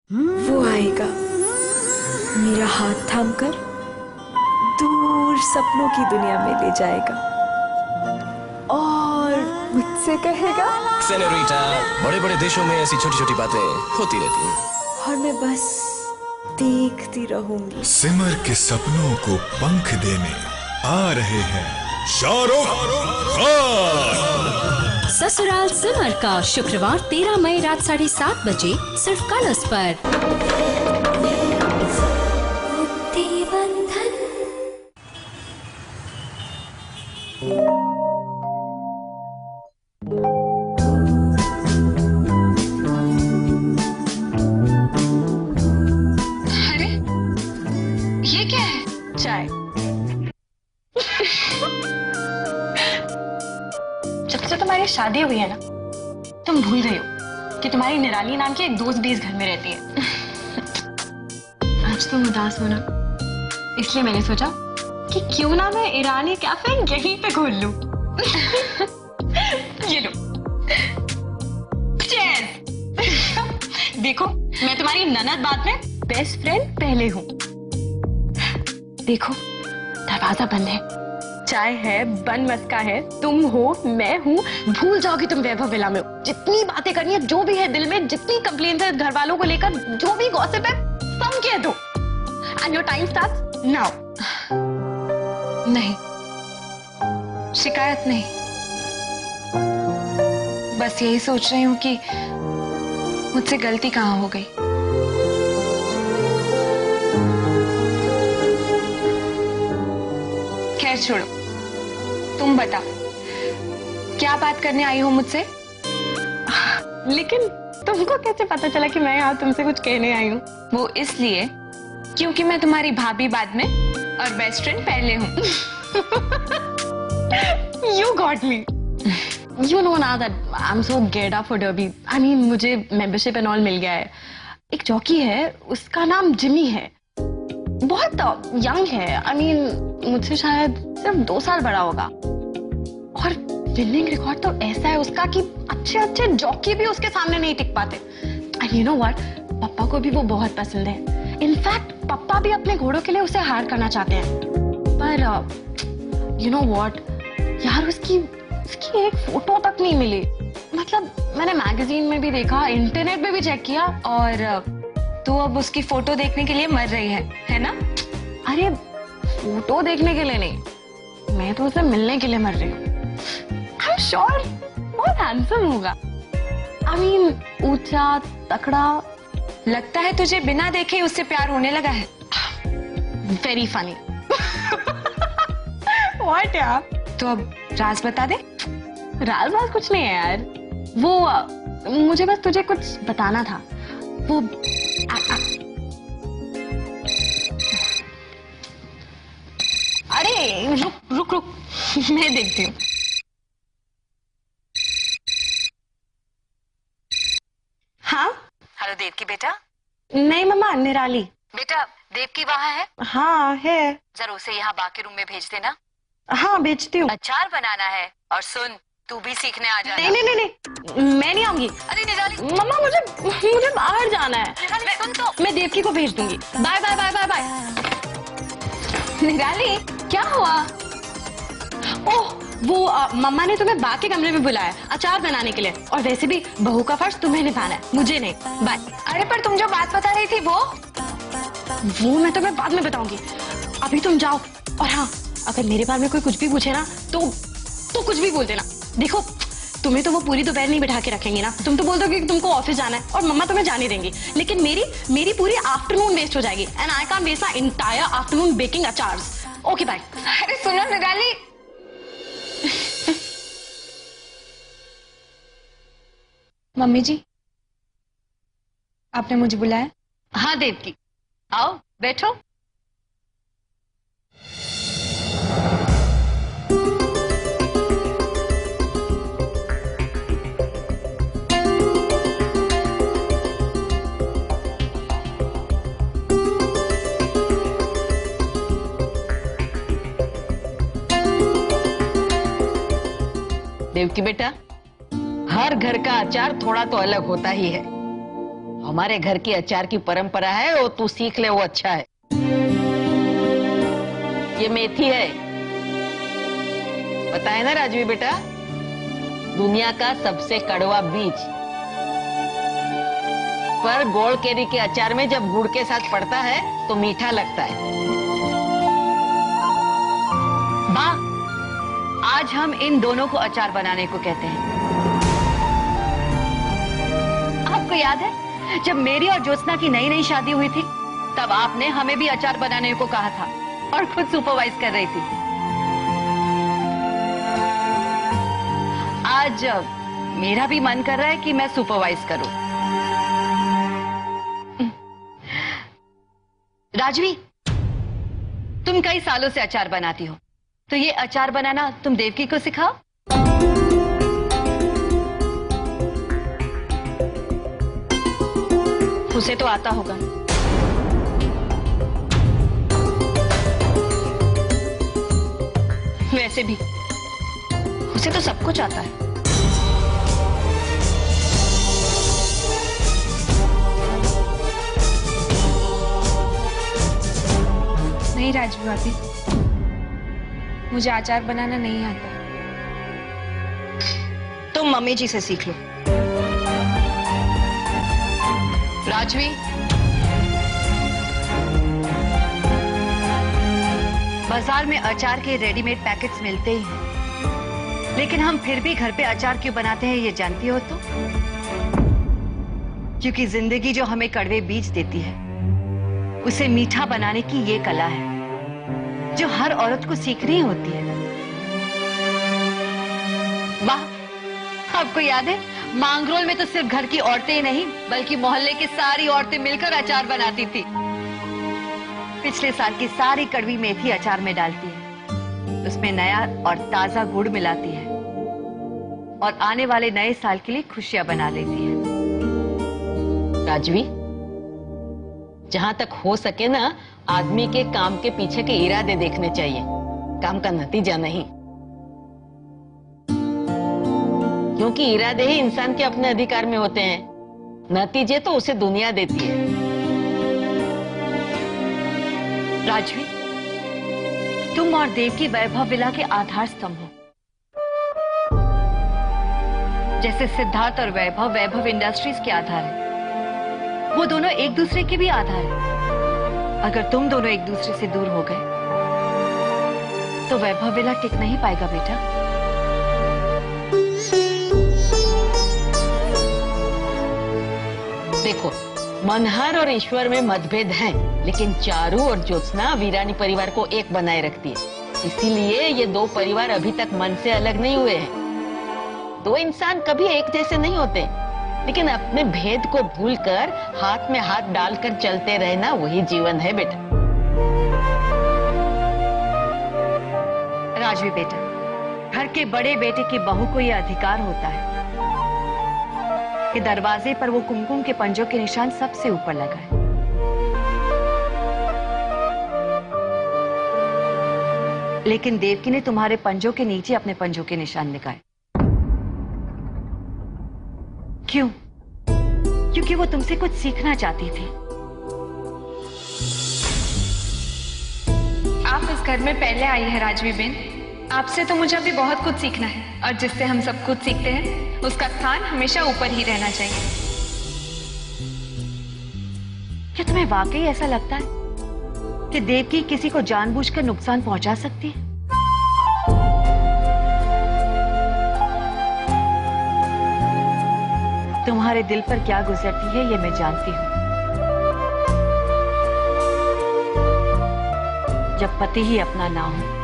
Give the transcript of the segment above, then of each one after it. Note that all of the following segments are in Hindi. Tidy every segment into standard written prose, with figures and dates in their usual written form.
वो आएगा मेरा हाथ थामकर दूर सपनों की दुनिया में ले जाएगा और मुझसे कहेगा, सेनोरिटा, बड़े बड़े देशों में ऐसी छोटी छोटी बातें होती रहती हैं और मैं बस देखती रहूंगी। सिमर के सपनों को पंख देने आ रहे हैं शाहरुख खान। ससुराल सिमर का शुक्रवार 13 मई रात 7:30 बजे सिर्फ कलर्स पर। अरे ये क्या है? चाय। जब से तुम्हारी शादी हुई है ना, तुम भूल गई हो कि तुम्हारी निराली नाम की एक दोस्त भी इस घर में रहती है। आज तुम उदास हो ना, इसलिए मैंने सोचा कि क्यों ना मैं ईरानी कैफे यहीं पे खोल लूं। ये लो। Cheers! देखो, मैं तुम्हारी ननद बाद में, बेस्ट फ्रेंड पहले हूं। देखो, दरवाजा बंद है, चाय है, बन मस्का है, तुम हो, मैं हूँ, भूल जाओगी तुम वैभव विला में हो। जितनी बातें करनी है, जो भी है दिल में, जितनी कंप्लेंट है घर वालों को लेकर, जो भी गॉसिप है, सब कह दो। And your time starts now. नहीं, शिकायत नहीं, बस यही सोच रही हूँ कि मुझसे गलती कहाँ हो गई। खैर छोड़ो, तुम बता, क्या बात करने आई हो मुझसे? लेकिन तुमको कैसे पता चला कि मैं यहाँ तुमसे कुछ कहने आई हूँ? वो इसलिए क्योंकि मैं तुम्हारी भाभी बाद में और बेस्ट फ्रेंड पहले हूँ। You got me. You know now that I'm so geared up for Derby. I mean, मुझे membership and all मिल गया है। एक जॉकी है, उसका नाम जिमी है, बहुत यंग है। I mean, मुझसे शायद सिर्फ 2 साल बड़ा होगा, और विनिंग रिकॉर्ड तो ऐसा है उसका कि अच्छे अच्छे जॉकी भी उसके सामने नहीं टिक पाते। And you know what? पापा को भी वो बहुत पसंद है। इनफैक्ट पापा भी अपने घोड़ों के लिए उसे हायर करना चाहते हैं। पर you know what? यार उसकी एक फोटो तक नहीं मिली। मतलब मैंने मैगजीन में भी देखा, इंटरनेट पे भी चेक किया, और तू अब उसकी फोटो देखने के लिए मर रही है ना? अरे फोटो देखने के लिए नहीं, मैं तो उसे मिलने के लिए मर रही हूँ। आई एम श्योर बहुत हैंडसम होगा। आई मीन, ऊंचा, तकड़ा। लगता है तुझे बिना देखे उससे प्यार होने लगा है। Very funny. व्हाट यार? तो अब राज बता दे। राज कुछ नहीं है यार, वो मुझे बस तुझे कुछ बताना था। वो अरे रुक मैं देखती हूँ। हाँ हेलो देवकी बेटा। नहीं मम्मा, निराली बेटा, देवकी वहाँ है? हाँ है। जरा उसे यहाँ बाकी रूम में भेज देना। हाँ भेजती हूँ। अचार बनाना है, और सुन, तू भी सीखने आ जाना। नहीं, मैं नहीं आऊंगी। अरे निराली, मम्मा मुझे बाहर जाना है। निराली सुन तो। मैं देवकी को भेज दूंगी। Bye bye bye bye bye. Nirali क्या हुआ? ओह, वो मम्मा ने तुम्हें बा के कमरे में बुलाया अचार बनाने के लिए, और वैसे भी बहू का फर्ज तुम्हें निभाना है, मुझे नहीं। बाय। अरे पर तुम जो बात बता रही थी वो मैं तुम्हें बाद में बताऊंगी। अभी तुम जाओ, और हाँ, अगर मेरे बारे में कोई कुछ भी पूछे ना तो कुछ भी बोल देना। देखो, तुम्हें तो वो पूरी दोपहर नहीं बिठा के रखेंगे ना, तुम तो बोल दोगे कि तुमको ऑफिस जाना है, और मम्मा तुम्हें जाने देंगी, लेकिन मेरी पूरी आफ्टरनून वेस्ट हो जाएगी, and I can't waste my entire afternoon baking achars. Okay bye. अरे सुनो निराली, मम्मी जी, आपने मुझे बुलाया? हाँ देवकी, आओ बैठो। देवकी बेटा, हर घर का अचार थोड़ा तो अलग होता ही है, हमारे घर की अचार की परंपरा है, वो तू सीख ले, वो अच्छा है। ये मेथी है, पता है ना राजवी बेटा, दुनिया का सबसे कड़वा बीज। पर गोल केरी के अचार में जब गुड़ के साथ पड़ता है तो मीठा लगता है। माँ, आज हम इन दोनों को अचार बनाने को कहते हैं। आपको याद है जब मेरी और ज्योत्सना की नई नई शादी हुई थी, तब आपने हमें भी अचार बनाने को कहा था और खुद सुपरवाइज कर रही थी। आज मेरा भी मन कर रहा है कि मैं सुपरवाइज करूं। राजवी, तुम कई सालों से अचार बनाती हो, तो ये अचार बनाना तुम देवकी को सिखाओ। उसे तो आता होगा। वैसे भी उसे तो सब कुछ आता है। नहीं राजवी भाभी, मुझे अचार बनाना नहीं आता। तुम मम्मी जी से सीख लो। राजवी, बाजार में अचार के रेडीमेड पैकेट्स मिलते ही हैं, लेकिन हम फिर भी घर पे अचार क्यों बनाते हैं ये जानती हो तो? क्योंकि जिंदगी जो हमें कड़वे बीज देती है, उसे मीठा बनाने की ये कला है जो हर औरत को सीखनी होती है। वाह, आपको याद है मांगरोल में तो सिर्फ घर की औरतें ही नहीं बल्कि मोहल्ले की सारी औरतें मिलकर अचार बनाती थी। पिछले साल की सारी कड़वी मेथी अचार में डालती है, उसमें नया और ताजा गुड़ मिलाती है और आने वाले नए साल के लिए खुशियां बना लेती है। राजवी, जहां तक हो सके ना, आदमी के काम के पीछे के इरादे देखने चाहिए, काम का नतीजा नहीं। क्योंकि इरादे ही इंसान के अपने अधिकार में होते हैं, नतीजे तो उसे दुनिया देती है। राजवी, तुम और देवकी वैभव विला के आधार स्तंभ हो। जैसे सिद्धार्थ और वैभव वैभव इंडस्ट्रीज के आधार है, वो दोनों एक दूसरे के भी आधार है। अगर तुम दोनों एक दूसरे से दूर हो गए तो वैभव विला टिक नहीं पाएगा बेटा। देखो, मनहर और ईश्वर में मतभेद हैं, लेकिन चारू और ज्योत्सना वीरानी परिवार को एक बनाए रखती है। इसीलिए ये दो परिवार अभी तक मन से अलग नहीं हुए हैं। दो इंसान कभी एक जैसे नहीं होते, लेकिन अपने भेद को भूलकर हाथ में हाथ डालकर चलते रहना वही जीवन है बेटा। राजवी बेटा, घर के बड़े बेटे की बहू को यह अधिकार होता है कि दरवाजे पर वो कुमकुम के पंजों के निशान सबसे ऊपर लगाए। लेकिन देवकी ने तुम्हारे पंजों के नीचे अपने पंजों के निशान लगाए। क्यों? क्योंकि वो तुमसे कुछ सीखना चाहती थी। आप इस घर में पहले आई है राजवी बेन, आपसे तो मुझे अभी बहुत कुछ सीखना है, और जिससे हम सब कुछ सीखते हैं उसका स्थान हमेशा ऊपर ही रहना चाहिए। क्या तुम्हें वाकई ऐसा लगता है कि देवकी किसी को जानबूझकर नुकसान पहुंचा सकती है? तुम्हारे दिल पर क्या गुजरती है ये मैं जानती हूं। जब पति ही अपना ना हो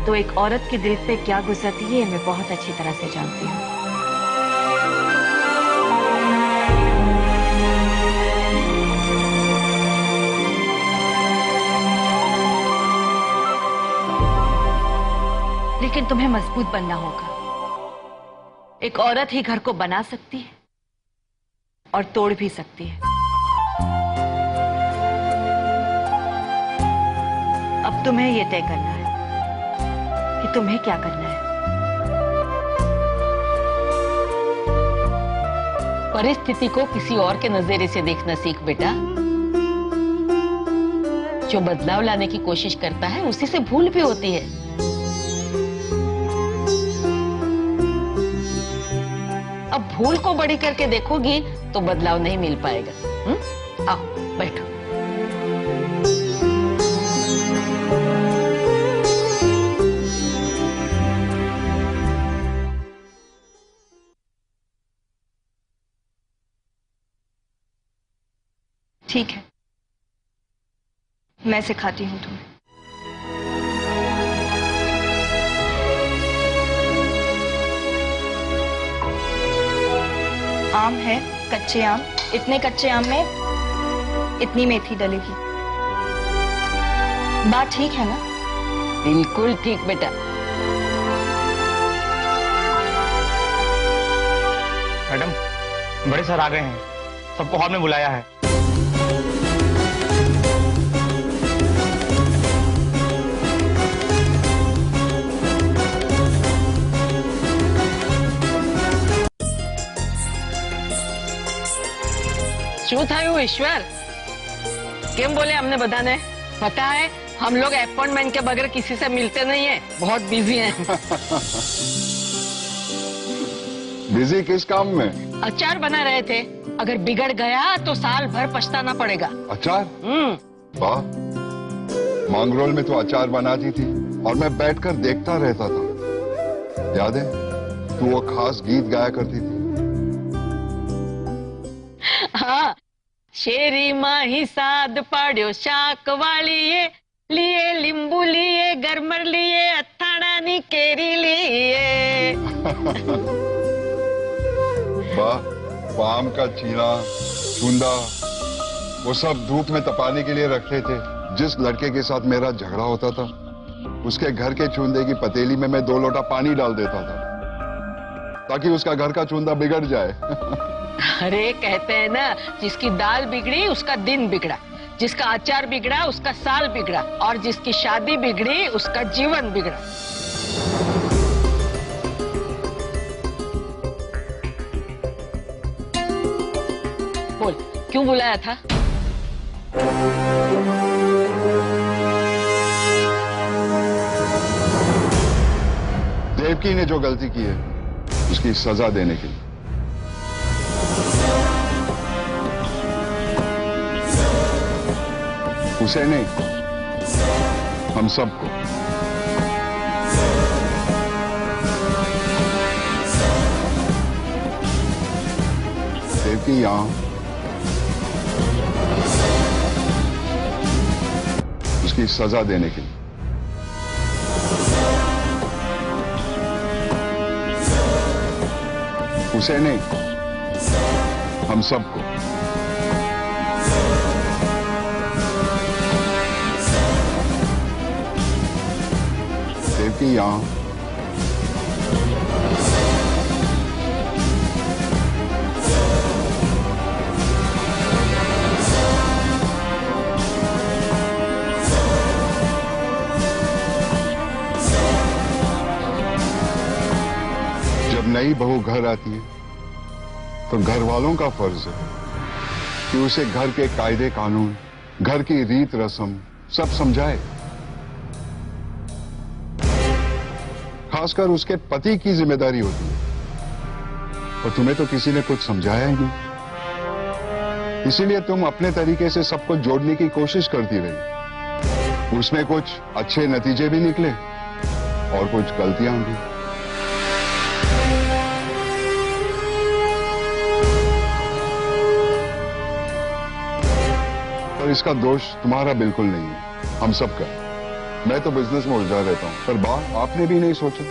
तो एक औरत के दिल पे क्या गुजरती है ये मैं बहुत अच्छी तरह से जानती हूं। लेकिन तुम्हें मजबूत बनना होगा। एक औरत ही घर को बना सकती है और तोड़ भी सकती है। अब तुम्हें यह तय करना है कि तुम्हें क्या करना है। परिस्थिति को किसी और के नजरिए से देखना सीख बेटा। जो बदलाव लाने की कोशिश करता है उसी से भूल भी होती है। अब भूल को बड़ी करके देखोगी तो बदलाव नहीं मिल पाएगा। आओ बैठो। ठीक है, मैं सिखाती हूँ तुम्हें। आम है, कच्चे आम, इतने कच्चे आम में इतनी मेथी डलेगी। बात ठीक है ना? बिल्कुल ठीक बेटा। मैडम, बड़े सर आ गए हैं, सबको हॉल में बुलाया है। શું થયું ઈશ્વર? કેમ बोले हमने बधाने? पता है हम लोग अपॉइंटमेंट के बगैर किसी से मिलते नहीं है, बहुत बिजी हैं। बिजी किस काम में? अचार बना रहे थे, अगर बिगड़ गया तो साल भर पछताना पड़ेगा। अचार? वाह, मांगरोल में तो अचार बनाती थी और मैं बैठकर देखता रहता था। याद है तू वो खास गीत गाया करती थी? हाँ, शेरी माही साद पाड्यो शाक वालीए, लिए लींबू लिए गरमर लिए अथाड़ा नी केरी लिए। वाह, आम का चीला, चूंदा, वो सब धूप में तपाने के लिए रखते थे। जिस लड़के के साथ मेरा झगड़ा होता था उसके घर के चूंदे की पतीली में मैं 2 लोटा पानी डाल देता था ताकि उसका घर का चूंदा बिगड़ जाए। अरे कहते हैं ना, जिसकी दाल बिगड़ी उसका दिन बिगड़ा, जिसका अचार बिगड़ा उसका साल बिगड़ा, और जिसकी शादी बिगड़ी उसका जीवन बिगड़ा। बोल, क्यों बुलाया था? देवकी ने जो गलती की है उसकी सजा देने के लिए। उसे नहीं, हम सबको। देवकी यहां उसकी सजा देने के लिए। उसे नहीं, हम सबको। देवकी यहां जब नई बहू घर आती है तो घर वालों का फर्ज है कि उसे घर के कायदे कानून, घर की रीत रस्म सब समझाए। खासकर उसके पति की जिम्मेदारी होती है, और तुम्हें तो किसी ने कुछ समझाया ही नहीं। इसीलिए तुम अपने तरीके से सबको जोड़ने की कोशिश करती रही। उसमें कुछ अच्छे नतीजे भी निकले और कुछ गलतियां भी। पर इसका दोष तुम्हारा बिल्कुल नहीं है, हम सबका। मैं तो बिजनेस में उलझा रहता हूं, पर बात आपने भी नहीं सोचा।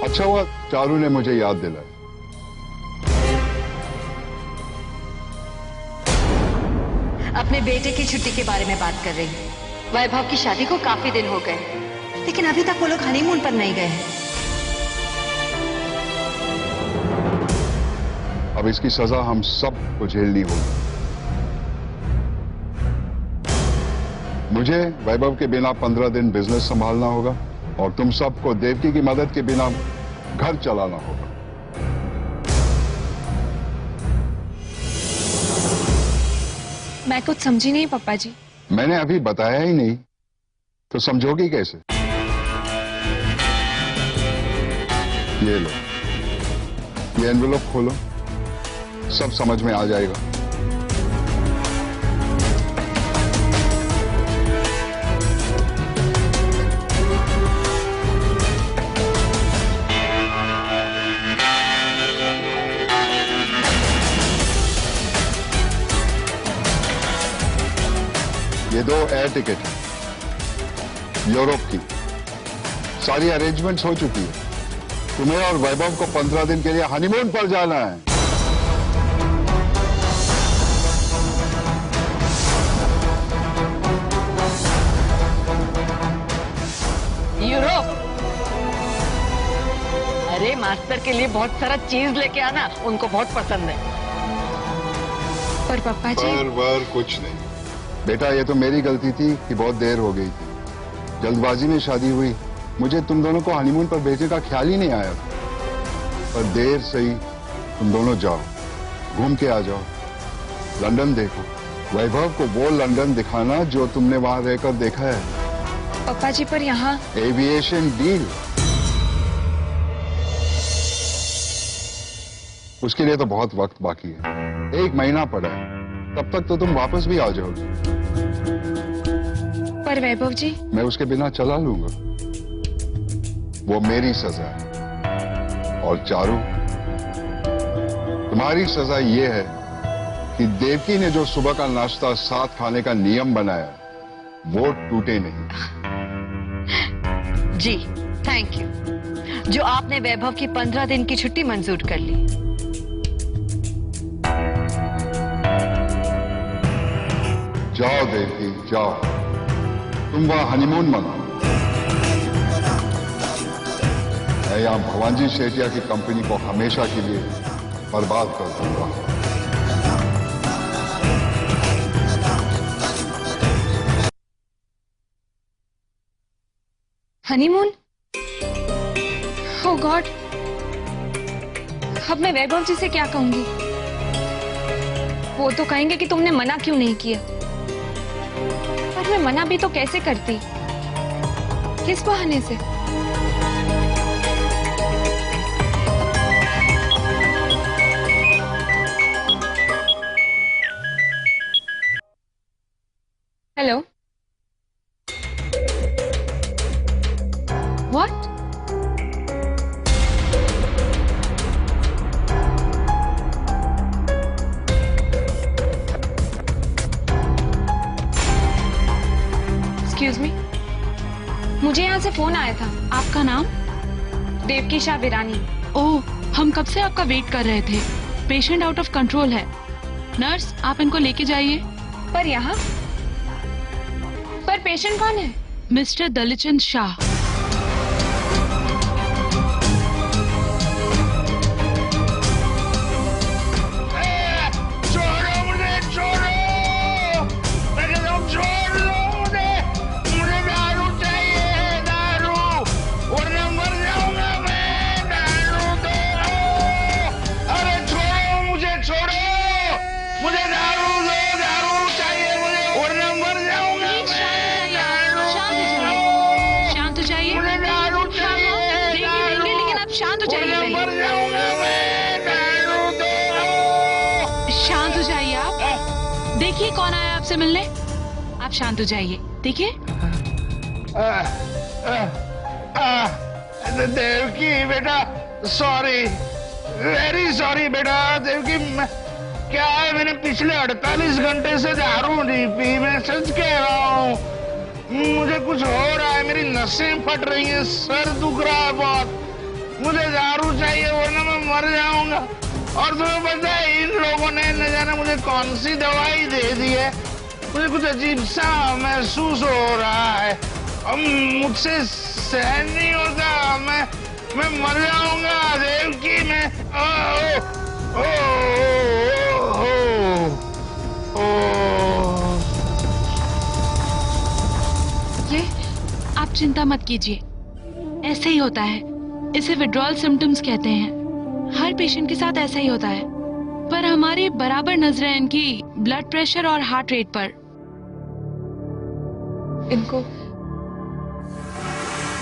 अच्छा हुआ चारू ने मुझे याद दिलाया। अपने बेटे की छुट्टी के बारे में बात कर रही हूँ। वैभव की शादी को काफी दिन हो गए, लेकिन अभी तक वो लोग हनीमून पर नहीं गए हैं। अब इसकी सजा हम सबको झेलनी होगी। मुझे वैभव के बिना 15 दिन बिजनेस संभालना होगा और तुम सबको देवकी की मदद के बिना घर चलाना होगा। मैं कुछ समझी नहीं पापा जी। मैंने अभी बताया ही नहीं तो समझोगी कैसे? ये लो, ये एनवेलप खोलो, सब समझ में आ जाएगा। ये 2 एयर टिकट है यूरोप की। सारी अरेंजमेंट्स हो चुकी है। तुम्हें और वैभव को 15 दिन के लिए हनीमून पर जाना है। यूरोप? अरे मास्टर के लिए बहुत सारा चीज लेके आना, उनको बहुत पसंद है। पर पापा जी। पर कुछ नहीं बेटा, ये तो मेरी गलती थी कि बहुत देर हो गई थी। जल्दबाजी में शादी हुई, मुझे तुम दोनों को हनीमून पर भेजने का ख्याल ही नहीं आया। पर देर सही, तुम दोनों जाओ, घूम के आ जाओ, लंदन देखो। वैभव को वो लंदन दिखाना जो तुमने वहां रहकर देखा है। पापा जी पर यहाँ एविएशन डील, उसके लिए तो बहुत वक्त बाकी है। 1 महीना पड़ा है, तब तक तो तुम वापस भी आ जाओगे। पर वैभव जी, मैं उसके बिना चला लूंगा, वो मेरी सजा है। और चारू, तुम्हारी सजा ये है कि देवकी ने जो सुबह का नाश्ता साथ खाने का नियम बनाया वो टूटे नहीं। जी थैंक यू, जो आपने वैभव की 15 दिन की छुट्टी मंजूर कर ली। जाओ देवकी जाओ, तुम वहां हनीमून मनाओ। मैं यहां भगवानजी सेठिया की कंपनी को हमेशा के लिए बर्बाद कर दूंगा। हनीमून? ओह गॉड, अब मैं वैभव जी से क्या कहूंगी? वो तो कहेंगे कि तुमने मना क्यों नहीं किया। पर मैं मना भी तो कैसे करती, किस बहाने से? Hello, what? एक्सक्यूज मी, मुझे यहाँ से फोन आया था। आपका नाम? देवकी शाह विरानी। ओह, हम कब से आपका वेट कर रहे थे। पेशेंट आउट ऑफ कंट्रोल है। नर्स, आप इनको लेके जाइए। पर यहाँ? पर पेशेंट कौन है? मिस्टर दलीचंद शाह। देखिए कौन आया आपसे मिलने। आप शांत हो जाइए। देखिए देवकी बेटा, सॉरी, वेरी सॉरी बेटा। देवकी, क्या है, मैंने पिछले 48 घंटे से दारू नहीं पी, मैं सच कह रहा हूँ। मुझे कुछ हो रहा है, मेरी नसें फट रही हैं, सर दुख रहा है बहुत। मुझे दारू चाहिए वरना मैं मर जाऊंगा। और तुम्हें पता है इन लोगों ने न जाने मुझे कौन सी दवाई दे दी है। मुझे कुछ अजीब सा महसूस हो रहा है, अब मुझसे सहन नहीं होता। मैं मर जाऊंगा देवकी। मैं ये आप चिंता मत कीजिए, ऐसे ही होता है। इसे विड्रॉल सिम्टम्स कहते हैं। हर पेशेंट के साथ ऐसा ही होता है। पर हमारी बराबर नजर है इनकी ब्लड प्रेशर और हार्ट रेट पर।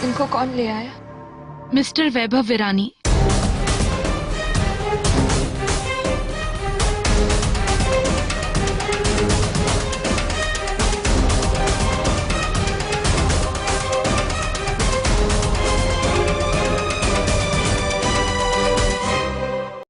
इनको कौन ले आया? मिस्टर वैभव विरानी।